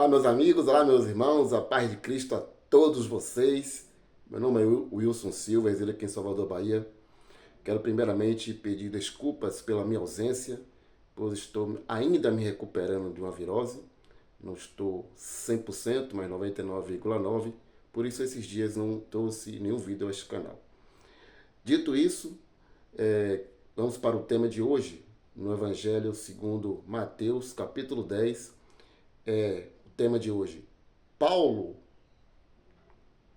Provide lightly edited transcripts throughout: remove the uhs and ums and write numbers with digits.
Olá, meus amigos, olá, meus irmãos, a paz de Cristo a todos vocês. Meu nome é Wilson Silva, exílio aqui em Salvador, Bahia. Quero primeiramente pedir desculpas pela minha ausência, pois estou ainda me recuperando de uma virose. Não estou 100%, mas 99,9%. Por isso, esses dias não trouxe nenhum vídeo a este canal. Dito isso, vamos para o tema de hoje, no Evangelho segundo Mateus, capítulo 10. O tema de hoje: Paulo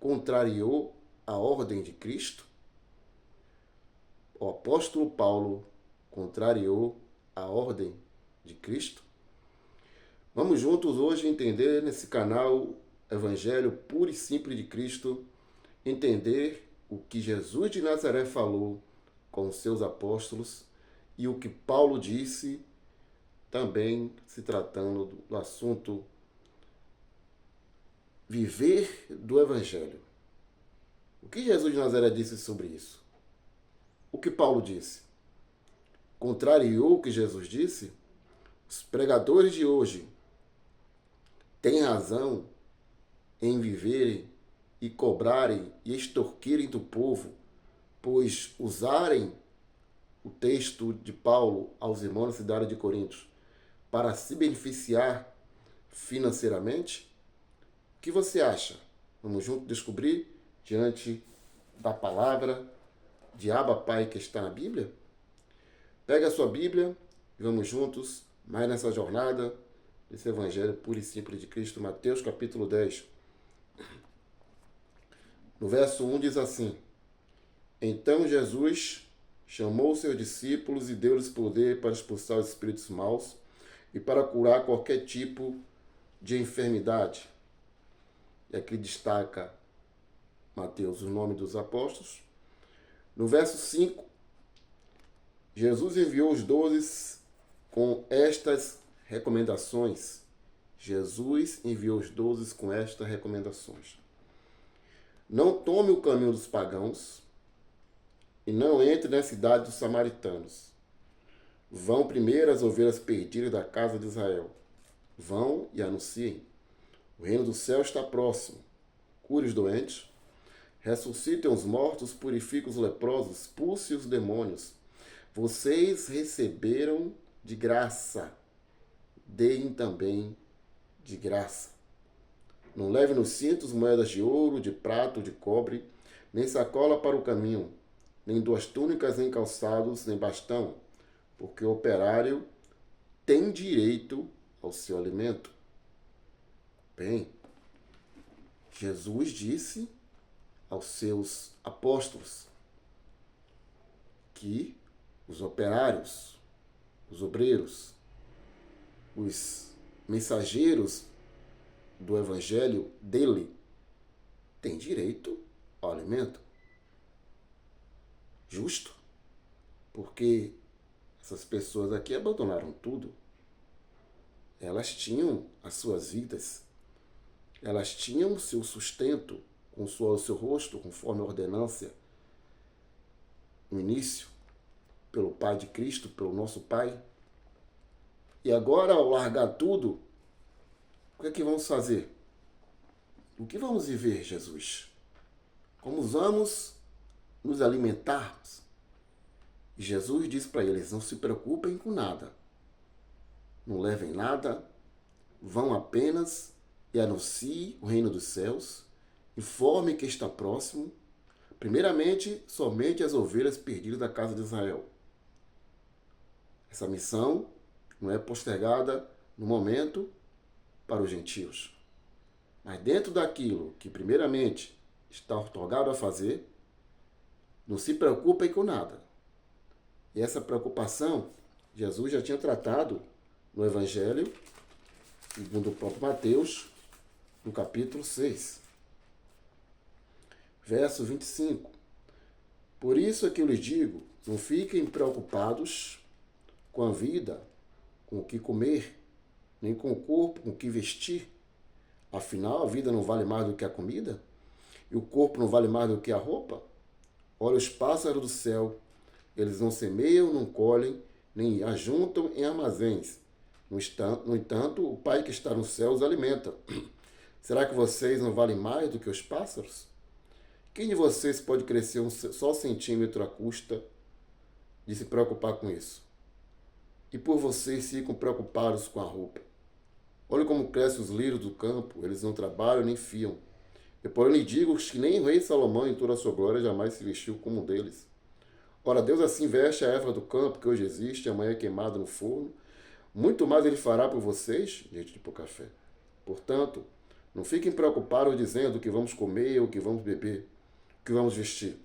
contrariou a ordem de Cristo? O apóstolo Paulo contrariou a ordem de Cristo? Vamos juntos hoje entender nesse canal Evangelho puro e simples de Cristo, entender o que Jesus de Nazaré falou com os seus apóstolos e o que Paulo disse, também se tratando do assunto viver do Evangelho. O que Jesus de Nazaré disse sobre isso? O que Paulo disse? Contrariou o que Jesus disse? Os pregadores de hoje têm razão em viverem e cobrarem e extorquirem do povo, pois usarem o texto de Paulo aos irmãos da cidade de Corinto para se beneficiar financeiramente? O que você acha? Vamos juntos descobrir diante da palavra de Abba Pai que está na Bíblia? Pega a sua Bíblia e vamos juntos mais nessa jornada desse Evangelho puro e simples de Cristo, Mateus capítulo 10. No verso 1 diz assim: Então Jesus chamou seus discípulos e deu-lhes poder para expulsar os espíritos maus e para curar qualquer tipo de enfermidade. E aqui destaca Mateus o nome dos apóstolos. No verso 5, Jesus enviou os 12 com estas recomendações. Jesus enviou os 12 com estas recomendações. Não tome o caminho dos pagãos e não entre na cidade dos samaritanos. Vão primeiro as ovelhas perdidas da casa de Israel. Vão e anunciem: o reino do céu está próximo. Cure os doentes, ressuscitem os mortos, purifiquem os leprosos, expulse os demônios. Vocês receberam de graça, deem também de graça. Não leve nos cintos moedas de ouro, de prata ou de cobre, nem sacola para o caminho, nem 2 túnicas, nem calçados, nem bastão, porque o operário tem direito ao seu alimento. Bem, Jesus disse aos seus apóstolos que os operários, os obreiros, os mensageiros do Evangelho dele têm direito ao alimento. Justo, porque essas pessoas aqui abandonaram tudo. Elas tinham as suas vidas, elas tinham o seu sustento com o seu rosto, conforme a ordenância no início, pelo Pai de Cristo, pelo nosso Pai. E agora, ao largar tudo, o que é que vamos fazer? O que vamos viver, Jesus? Como vamos nos alimentarmos? E Jesus diz para eles: não se preocupem com nada. Não levem nada, vão apenas e anunciem o reino dos céus, informem que está próximo, primeiramente, somente as ovelhas perdidas da casa de Israel. Essa missão não é postergada no momento para os gentios. Mas dentro daquilo que primeiramente está otorgado a fazer, não se preocupem com nada. E essa preocupação, Jesus já tinha tratado no Evangelho, segundo o próprio Mateus, no capítulo 6. Verso 25. Por isso é que eu lhes digo, não fiquem preocupados com a vida, com o que comer, nem com o corpo, com o que vestir. Afinal, a vida não vale mais do que a comida? E o corpo não vale mais do que a roupa? Olha os pássaros do céu, eles não semeiam, não colhem, nem ajuntam em armazéns, No entanto, o Pai que está no céu os alimenta. Será que vocês não valem mais do que os pássaros? Quem de vocês pode crescer só um centímetro à custa de se preocupar com isso? E por vocês ficam preocupados com a roupa. Olha como crescem os lírios do campo, eles não trabalham nem fiam. E porém lhe digo que nem o rei Salomão em toda a sua glória jamais se vestiu como um deles. Ora, Deus assim veste a erva do campo que hoje existe, amanhã é queimada no forno. Muito mais ele fará por vocês, gente de pouca fé. Portanto, não fiquem preocupados dizendo o que vamos comer, o que vamos beber, o que vamos vestir.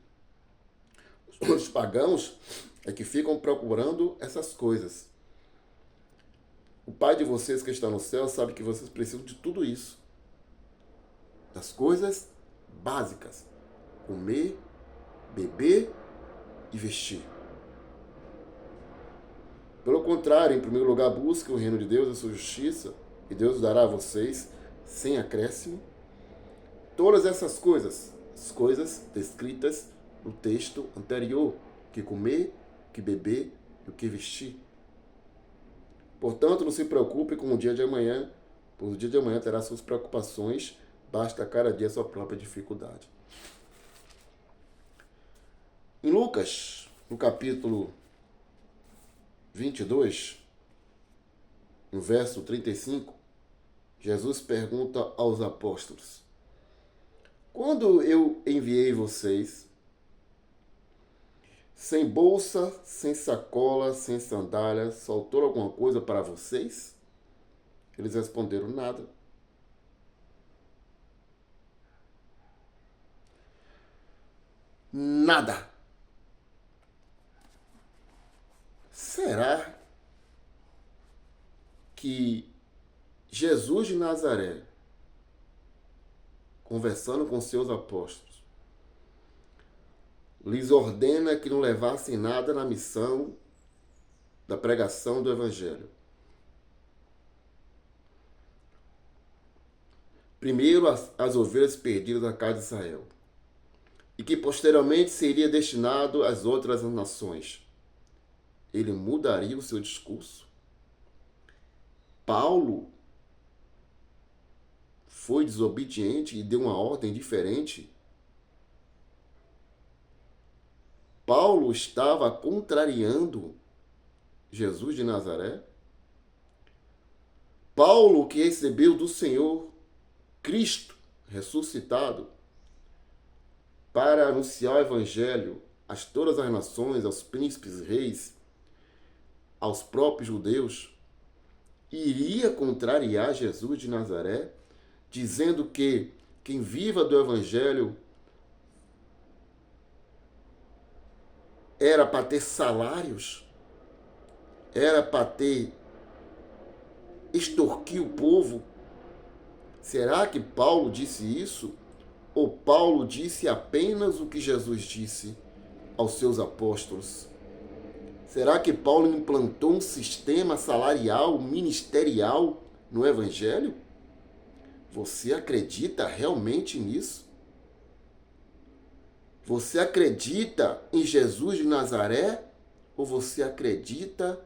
Os pagãos é que ficam procurando essas coisas. O Pai de vocês que está no céu sabe que vocês precisam de tudo isso. Das coisas básicas. Comer, beber e vestir. Pelo contrário, em primeiro lugar, busque o reino de Deus e a sua justiça, e Deus dará a vocês, sem acréscimo, todas essas coisas, as coisas descritas no texto anterior, que comer, que beber e o que vestir. Portanto, não se preocupe com o dia de amanhã, pois o dia de amanhã terá suas preocupações, basta cada dia sua própria dificuldade. Em Lucas, no capítulo 22, no verso 35, Jesus pergunta aos apóstolos: quando eu enviei vocês, sem bolsa, sem sacola, sem sandálias, faltou alguma coisa para vocês? Eles responderam: nada. Nada. Será que Jesus de Nazaré, conversando com seus apóstolos, lhes ordena que não levassem nada na missão da pregação do Evangelho? Primeiro, as ovelhas perdidas da casa de Israel, e que posteriormente seria destinado às outras nações. Ele mudaria o seu discurso? Paulo foi desobediente e deu uma ordem diferente? Paulo estava contrariando Jesus de Nazaré? Paulo, que recebeu do Senhor Cristo ressuscitado para anunciar o Evangelho a todas as nações, aos príncipes, reis, aos próprios judeus, iria contrariar Jesus de Nazaré, dizendo que quem viva do Evangelho era para ter salários, era para ter extorquir o povo? Será que Paulo disse isso? Ou Paulo disse apenas o que Jesus disse aos seus apóstolos? Será que Paulo implantou um sistema salarial, ministerial no Evangelho? Você acredita realmente nisso? Você acredita em Jesus de Nazaré? Ou você acredita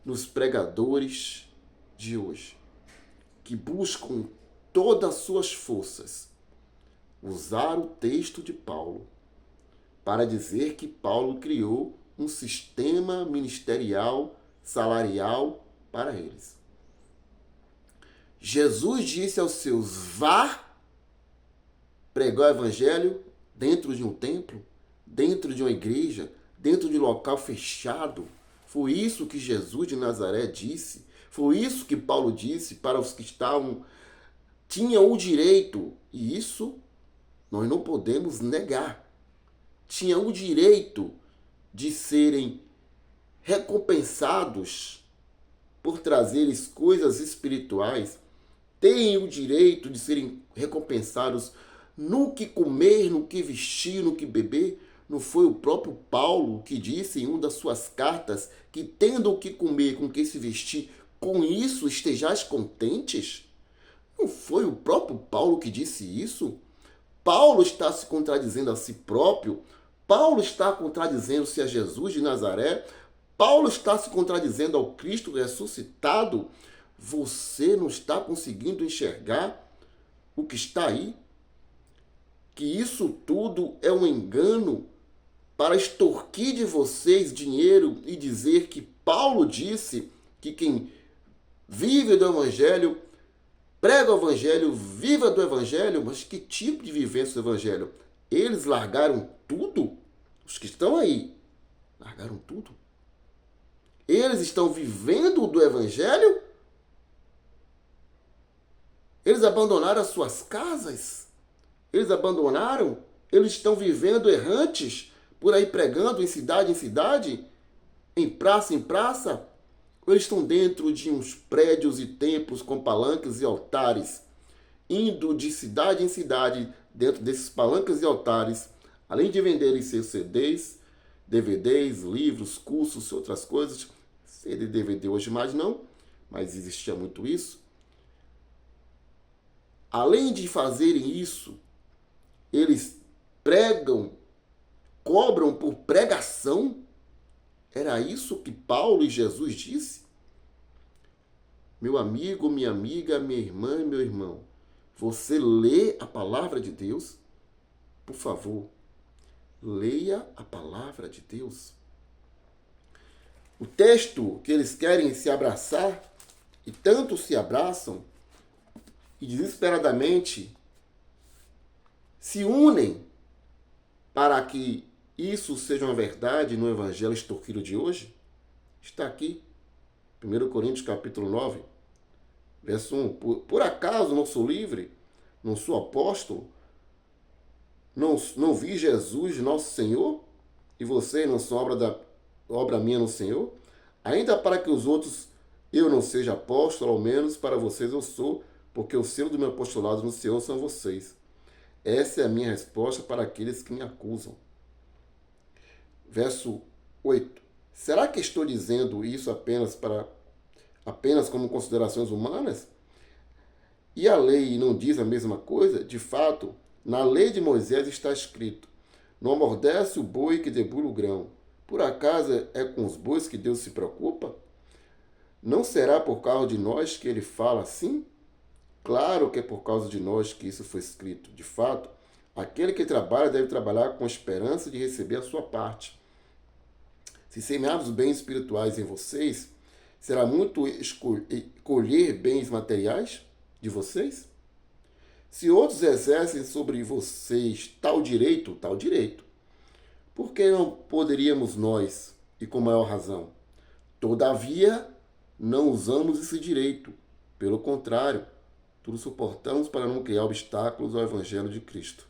nos pregadores de hoje, que buscam todas as suas forças usar o texto de Paulo para dizer que Paulo criou um sistema ministerial, salarial para eles? Jesus disse aos seus: vá pregar o evangelho dentro de um templo, dentro de uma igreja, dentro de um local fechado. Foi isso que Jesus de Nazaré disse. Foi isso que Paulo disse para os que tinham o direito, e isso nós não podemos negar, tinham o direito de serem recompensados por trazerem coisas espirituais, têm o direito de serem recompensados no que comer, no que vestir, no que beber. Não foi o próprio Paulo que disse em uma das suas cartas que, tendo o que comer, com o que se vestir, com isso estejais contentes? Não foi o próprio Paulo que disse isso? Paulo está se contradizendo a si próprio? Paulo está contradizendo-se a Jesus de Nazaré? Paulo está se contradizendo ao Cristo ressuscitado. Você não está conseguindo enxergar o que está aí? Que isso tudo é um engano para extorquir de vocês dinheiro e dizer que Paulo disse que quem vive do Evangelho, prega o Evangelho, viva do Evangelho. Mas que tipo de vivência do Evangelho? Eles largaram tudo? Os que estão aí, largaram tudo? Eles estão vivendo do Evangelho? Eles abandonaram as suas casas? Eles abandonaram? Eles estão vivendo errantes, por aí pregando em cidade, em praça? Ou eles estão dentro de uns prédios e templos com palanques e altares, indo de cidade em cidade, dentro desses palanques e altares, além de venderem seus CDs, DVDs, livros, cursos e outras coisas. CD e DVD hoje mais não, mas existia muito isso. Além de fazerem isso, eles pregam, cobram por pregação. Era isso que Paulo e Jesus disse? Meu amigo, minha amiga, minha irmã e meu irmão, você lê a palavra de Deus? Por favor, leia a palavra de Deus. O texto que eles querem se abraçar, e tanto se abraçam, e desesperadamente se unem para que isso seja uma verdade no evangelho extorquido de hoje, está aqui, 1 Coríntios capítulo 9, verso 1. Por acaso não sou livre? Não sou apóstolo? Não vi Jesus, nosso Senhor? E vocês não são obra minha no Senhor? Ainda para que os outros eu não seja apóstolo, ao menos para vocês eu sou, porque o selo do meu apostolado no Senhor são vocês. Essa é a minha resposta para aqueles que me acusam. Verso 8. Será que estou dizendo isso apenas como considerações humanas? E a lei não diz a mesma coisa? De fato, na lei de Moisés está escrito: não amordece o boi que debulha o grão. Por acaso é com os bois que Deus se preocupa? Não será por causa de nós que ele fala assim? Claro que é por causa de nós que isso foi escrito. De fato, aquele que trabalha deve trabalhar com a esperança de receber a sua parte. Se semearmos bens espirituais em vocês, será muito colher bens materiais de vocês? Se outros exercem sobre vocês tal direito, por que não poderíamos nós, e com maior razão? Todavia, não usamos esse direito. Pelo contrário, tudo suportamos para não criar obstáculos ao Evangelho de Cristo.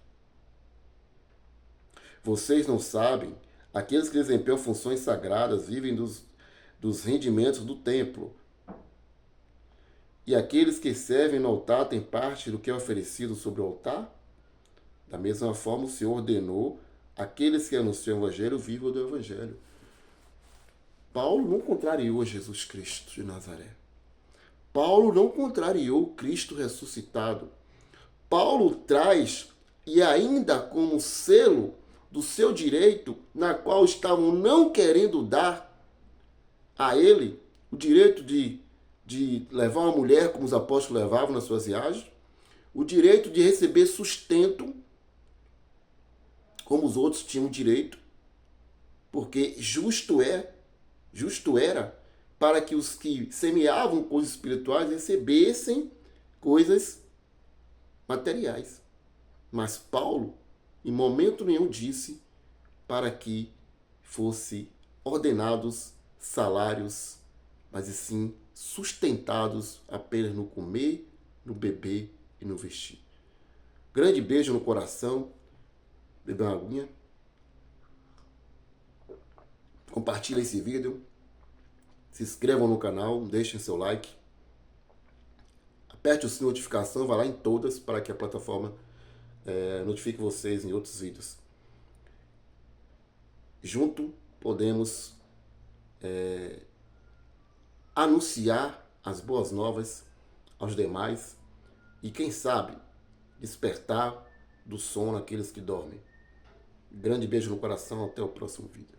Vocês não sabem? Aqueles que desempenham funções sagradas vivem dos rendimentos do templo. E aqueles que servem no altar têm parte do que é oferecido sobre o altar? Da mesma forma, o Senhor ordenou aqueles que anunciam o Evangelho vivam do Evangelho. Paulo não contrariou Jesus Cristo de Nazaré. Paulo não contrariou Cristo ressuscitado. Paulo traz, e ainda como selo do seu direito, na qual estavam não querendo dar a ele, o direito de levar uma mulher como os apóstolos levavam nas suas viagens, o direito de receber sustento, como os outros tinham direito, porque justo era para que os que semeavam coisas espirituais recebessem coisas materiais. Mas Paulo, em momento nenhum, disse para que fosse ordenados salários, mas sim sustentados apenas no comer, no beber e no vestir. Grande beijo no coração. Bebê uma aguinha. Compartilhem esse vídeo. Se inscrevam no canal, deixem seu like. Aperte o sininho de notificação, vá lá em todas para que a plataforma notifique vocês em outros vídeos. Junto podemos anunciar as boas novas aos demais e, quem sabe, despertar do sono aqueles que dormem. Grande beijo no coração, até o próximo vídeo.